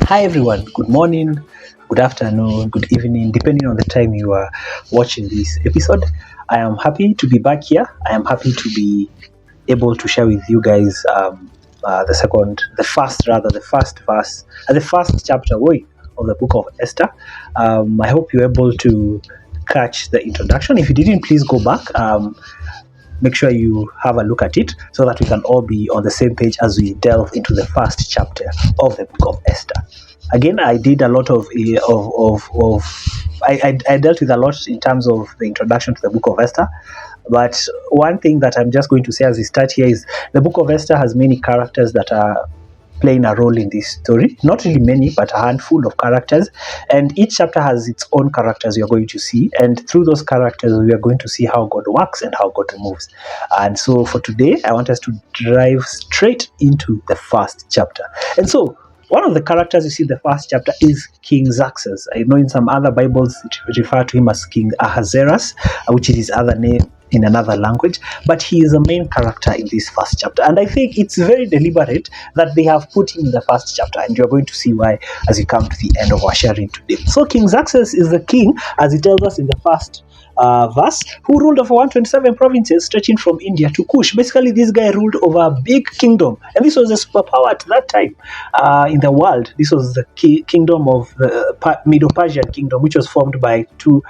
Hi everyone, good morning, good afternoon, good evening, depending on the time you are watching this episode. I am happy to be back here. I am happy to be able to share with you guys the first verse, the first chapter of the book of Esther. I hope you're able to catch the introduction. If you didn't, please go back. Make sure you have a look at it so that we can all be on the same page as we delve into the first chapter of the book of Esther. Again, I did a lot I dealt with a lot in terms of the introduction to the book of Esther. But one thing that I'm just going to say as we start here is the book of Esther has many characters that are playing a role in this story. Not really many, but a handful of characters. And each chapter has its own characters you're going to see. And through those characters, we are going to see how God works and how God moves. And so for today, I want us to drive straight into the first chapter. And so one of the characters you see in the first chapter is King Xerxes. I know in some other Bibles it refer to him as King Ahasuerus, which is his other name in another language, but he is a main character in this first chapter. And I think it's very deliberate that they have put him in the first chapter, and you're going to see why as we come to the end of our sharing today. So King Xerxes is the king, as he tells us in the first verse, who ruled over 127 provinces stretching from India to Kush. Basically, this guy ruled over a big kingdom, and this was a superpower at that time in the world. This was the kingdom of the Medo-Persian kingdom, which was formed by two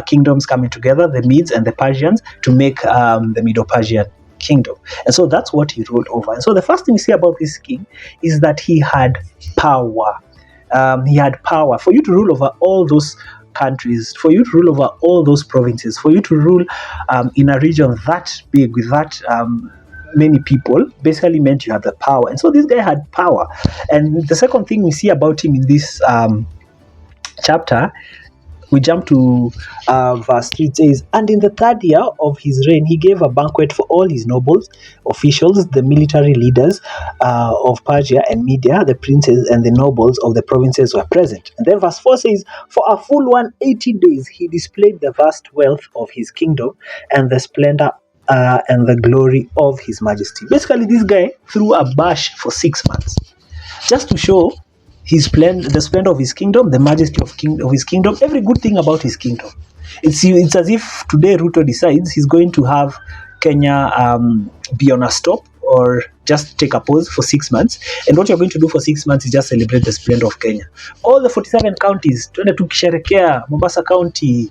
kingdoms coming together, the Medes and the Persians, to make the Medo-Persian kingdom. And so that's what he ruled over. And so the first thing you see about this king is that he had power. He had power. For you to rule over all those countries, for you to rule over all those provinces, for you to rule in a region that big with that many people, basically meant you had the power. And so this guy had power. And the second thing we see about him in this chapter, we jump to verse 3. It says, "And in the third year of his reign, he gave a banquet for all his nobles, officials, the military leaders of Persia and Media, the princes and the nobles of the provinces were present." And then verse 4 says, "For a full 180 days he displayed the vast wealth of his kingdom and the splendor and the glory of his majesty." Basically, this guy threw a bash for 6 months just to show the splendor of his kingdom, the majesty of his kingdom, every good thing about his kingdom. It's as if today Ruto decides he's going to have Kenya be on a stop or just take a pause for 6 months. And what you're going to do for 6 months is just celebrate the splendor of Kenya. All the 47 counties, tuende tukisherekea, Mombasa County,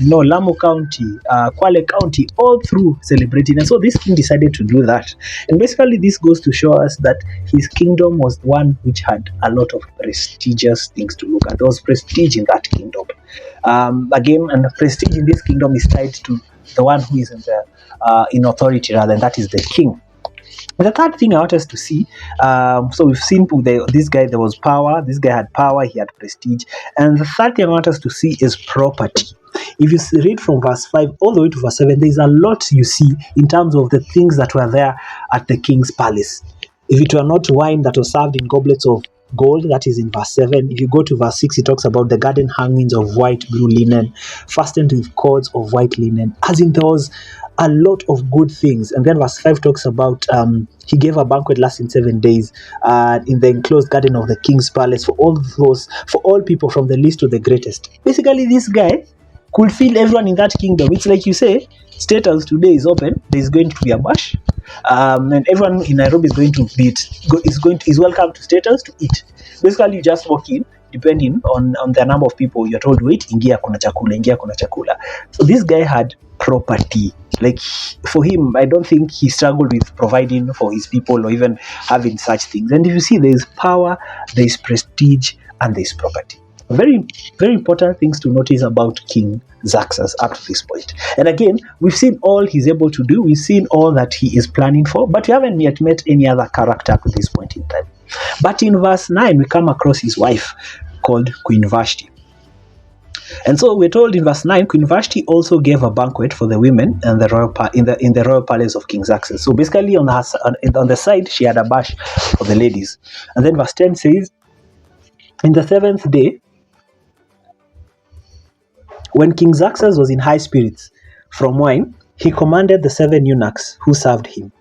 Lamu County, Kwale County, all through celebrating. And so this king decided to do that. And basically this goes to show us that his kingdom was one which had a lot of prestigious things to look at. There was prestige in that kingdom. Again, and prestige in this kingdom is tied to the one who is in authority, rather, and that is the king. The third thing I want us to see, so we've seen this guy, there was power, this guy had power, he had prestige. And the third thing I want us to see is property. If you read from verse 5 all the way to verse 7, there's a lot you see in terms of the things that were there at the king's palace. If it were not wine that was served in goblets of gold, that is in verse 7. If you go to verse 6, it talks about the garden hangings of white blue linen, fastened with cords of white linen. As in, there was a lot of good things. And then verse 5 talks about he gave a banquet lasting 7 days in the enclosed garden of the king's palace for all people from the least to the greatest. Basically, this guy could fill everyone in that kingdom. It's like you say, State House today is open, there's going to be a bash, and everyone in Nairobi is going to is welcome to State House to eat. Basically, you just walk in, depending on the number of people you're told to eat, ingia kuna chakula. So this guy had property. Like, for him, I don't think he struggled with providing for his people or even having such things. And if you see, there is power, there is prestige, and there is property. Very, very important things to notice about King Xerxes up to this point. And again, we've seen all he's able to do. We've seen all that he is planning for, but we haven't yet met any other character up to this point in time. But in verse 9, we come across his wife called Queen Vashti. And so we're told in verse 9, Queen Vashti also gave a banquet for the women and in the royal palace of King Xerxes. So basically on the side, she had a bash for the ladies. And then verse 10 says, "In the 7th day, when King Xerxes was in high spirits from wine, he commanded the 7 eunuchs who served him,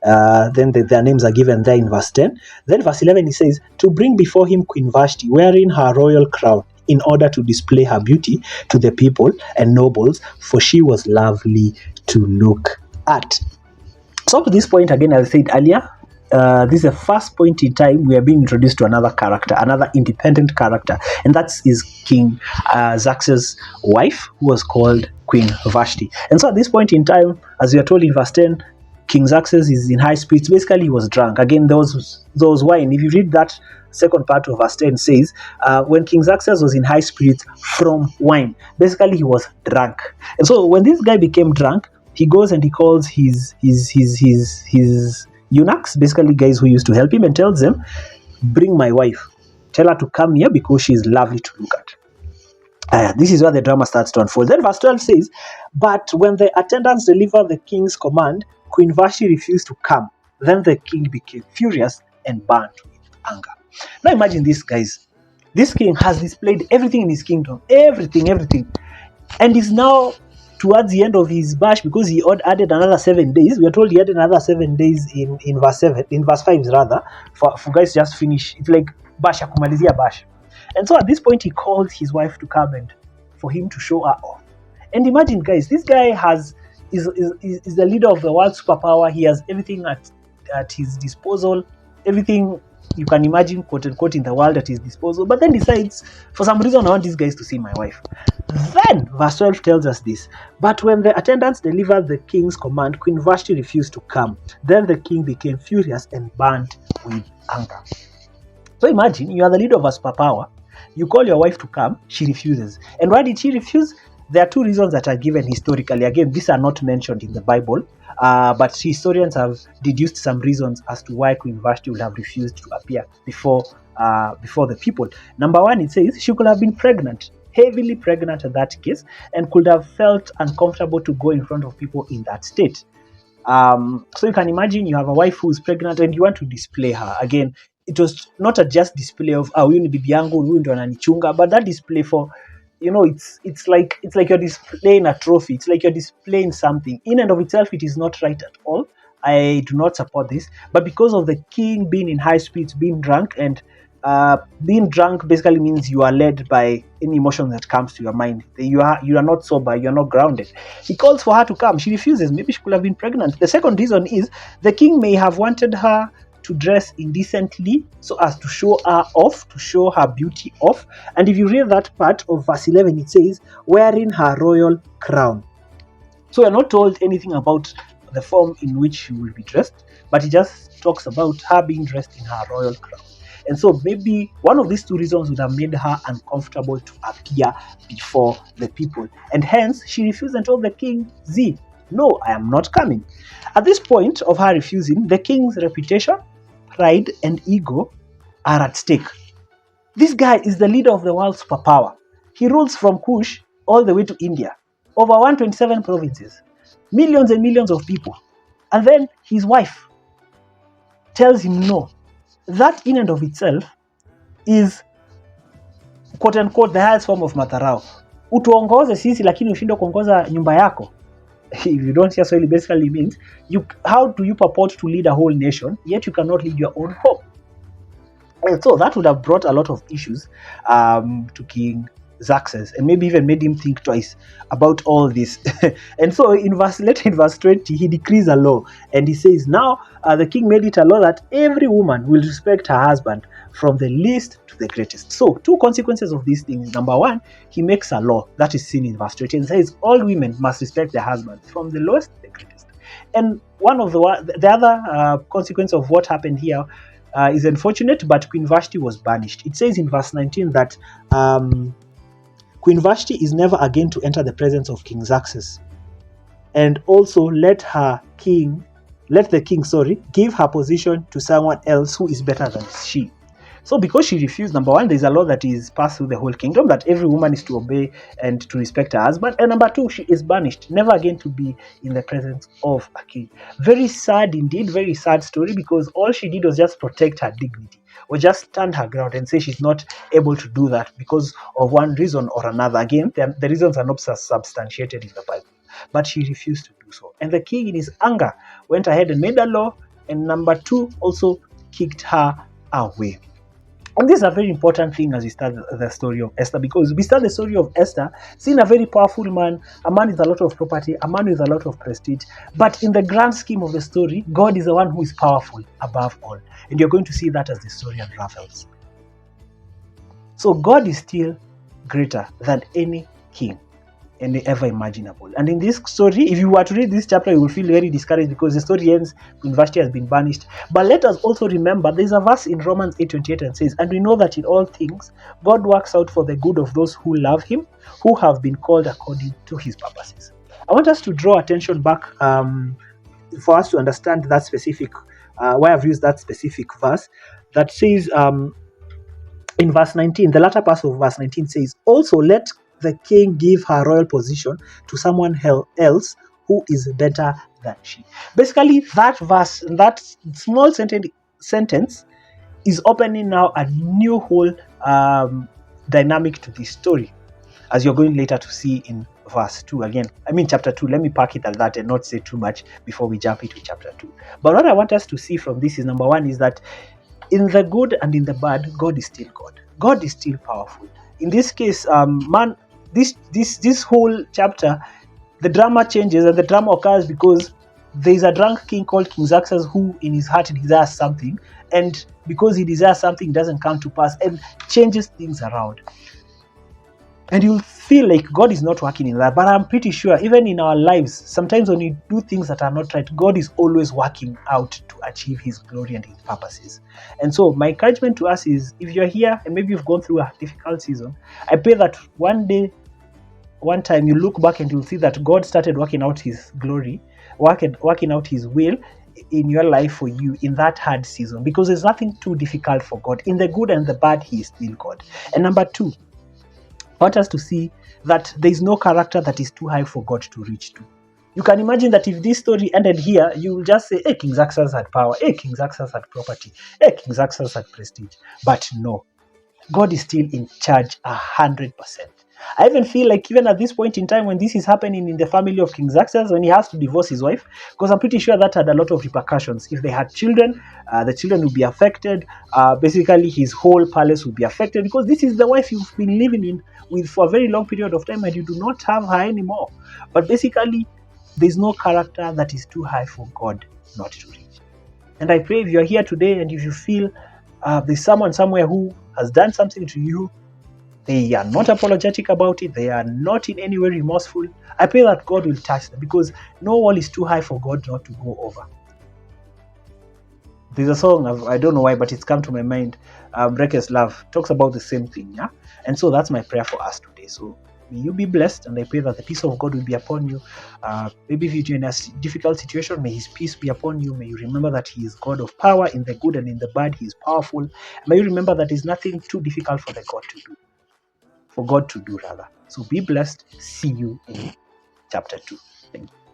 Then their names are given there in verse 10. Then verse 11, it says, to bring before him Queen Vashti, wearing her royal crown, in order to display her beauty to the people and nobles, for she was lovely to look at. So up to this point, again, as I said earlier, this is the first point in time we are being introduced to another character, another independent character, and that is King Xerxes' wife, who was called Queen Vashti. And so at this point in time, as we are told in verse 10, King Xerxes is in high spirits. Basically, he was drunk. Again, there was wine. If you read that second part of verse 10, says, when King Xerxes was in high spirits from wine, basically he was drunk. And so when this guy became drunk, he goes and he calls his eunuchs, basically guys who used to help him, and tells them, bring my wife. Tell her to come here because she is lovely to look at. This is where the drama starts to unfold. Then verse 12 says, but when the attendants delivered the king's command, Queen Vashti refused to come. Then the king became furious and burned with anger. Now imagine this, guys. This king has displayed everything in his kingdom, everything, and is now towards the end of his bash, because he added another 7 days. We are told he added another 7 days in verse 5 rather, for guys to just finish. It's like bash akumalizia bash. And so at this point he called his wife to come and for him to show her off. And imagine, guys, this guy is the leader of the world superpower. He has everything at his disposal, everything you can imagine, quote unquote, in the world at his disposal, but then decides, for some reason, I want these guys to see my wife. Then verse 12 tells us this, but when the attendants delivered the king's command, Queen Vashti refused to come. Then the king became furious and burned with anger. So imagine, you are the leader of a superpower, you call your wife to come, she refuses. And why did she refuse? There are two reasons that are given historically. Again, these are not mentioned in the Bible, but historians have deduced some reasons as to why Queen Vashti would have refused to appear before the people. Number one, it says she could have been pregnant, heavily pregnant in that case, and could have felt uncomfortable to go in front of people in that state. So you can imagine you have a wife who is pregnant and you want to display her. Again, it was not a just display of huyu ni bibi yangu, huyu ndo ananichunga, but that display for, it's like you're displaying a trophy. It's like you're displaying something. In and of itself, it is not right at all. I do not support this. But because of the king being in high spirits, being drunk, and being drunk basically means you are led by any emotion that comes to your mind. You are not sober, you are not grounded. He calls for her to come. She refuses. Maybe she could have been pregnant. The second reason is the king may have wanted her to dress indecently so as to show her off, to show her beauty off. And if you read that part of verse 11, it says, wearing her royal crown. So we're not told anything about the form in which she will be dressed, but it just talks about her being dressed in her royal crown. And so maybe one of these two reasons would have made her uncomfortable to appear before the people. And hence, she refused and told the king, no, I am not coming. At this point of her refusing, the king's reputation, pride, and ego are at stake. This guy is the leader of the world's superpower. He rules from Kush all the way to India, over 127 provinces, millions and millions of people. And then his wife tells him no. That in and of itself is, quote unquote, the highest form of madharau. Utuongoze sisi lakini ushindwe kuongoza nyumba yako. If you don't hear Swahili, basically means how do you purport to lead a whole nation, yet you cannot lead your own home? And so that would have brought a lot of issues to King Xerxes, and maybe even made him think twice about all this. And so later in verse 20, he decrees a law, and he says, now the king made it a law that every woman will respect her husband from the least to the greatest. So two consequences of these things. Number one, he makes a law that is seen in verse 20, and says all women must respect their husband from the lowest to the greatest. And one of the other consequence of what happened here is unfortunate, but Queen Vashti was banished. It says in verse 19 that Queen Vashti is never again to enter the presence of King Xerxes, and also let the king give her position to someone else who is better than she. So because she refused, number one, there's a law that is passed through the whole kingdom that every woman is to obey and to respect her husband. And number two, she is banished, never again to be in the presence of a king. Very sad indeed, very sad story, because all she did was just protect her dignity, or just stand her ground and say she's not able to do that because of one reason or another. Again, the reasons are not substantiated in the Bible, but she refused to do so. And the king, in his anger, went ahead and made a law And number 2, also kicked her away. And this is a very important thing as we start the story of Esther, because we start the story of Esther seeing a very powerful man, a man with a lot of property, a man with a lot of prestige. But in the grand scheme of the story, God is the one who is powerful above all. And you're going to see that as the story unravels. So God is still greater than any king and ever imaginable. And in this story, if you were to read this chapter, you will feel very discouraged because the story ends when Vashti has been banished. But let us also remember there's a verse in Romans 8:28 and says, and we know that in all things God works out for the good of those who love him, who have been called according to his purposes. I want us to draw attention back for us to understand that specific why I've used that specific verse that says in verse 19, the latter part of verse 19 says, also let the king give her royal position to someone else who is better than she. Basically, that verse, that small sentence is opening now a new whole dynamic to this story, as you're going later to see in verse 2 again. Chapter 2. Let me park it at that and not say too much before we jump into chapter 2. But what I want us to see from this is, number 1, is that in the good and in the bad, God is still God. God is still powerful. In this case, this whole chapter, the drama changes, and the drama occurs because there is a drunk king called King Xerxes who in his heart desires something, and because he desires something, it doesn't come to pass and changes things around. And you'll feel like God is not working in that. But I'm pretty sure even in our lives, sometimes when we do things that are not right, God is always working out to achieve his glory and his purposes. And so my encouragement to us is, if you're here and maybe you've gone through a difficult season, I pray that one time you look back and you'll see that God started working out his glory, working out his will in your life for you in that hard season, because there's nothing too difficult for God. In the good and the bad, he is still God. And number 2, I want us to see that there is no character that is too high for God to reach to. You can imagine that if this story ended here, you will just say, hey, King Xerxes had power, hey, King Xerxes had property, hey, King Xerxes had prestige. But no, God is still in charge 100%. I even feel like even at this point in time when this is happening in the family of King Xerxes, when he has to divorce his wife, because I'm pretty sure that had a lot of repercussions. If they had children, the children would be affected. Basically, his whole palace would be affected, because this is the wife you've been living with for a very long period of time and you do not have her anymore. But basically, there's no character that is too high for God not to reach. And I pray if you're here today and if you feel there's someone somewhere who has done something to you, they are not apologetic about it, they are not in any way remorseful, I pray that God will touch them, because no wall is too high for God not to go over. There's a song, I don't know why, but it's come to my mind, Reckless Love, talks about the same thing, yeah? And so that's my prayer for us today. So may you be blessed, and I pray that the peace of God will be upon you. Maybe if you're in a difficult situation, may his peace be upon you. May you remember that he is God of power in the good and in the bad. He is powerful. May you remember that there's nothing too difficult for God to do rather. So be blessed. See you in chapter 2. Thank you.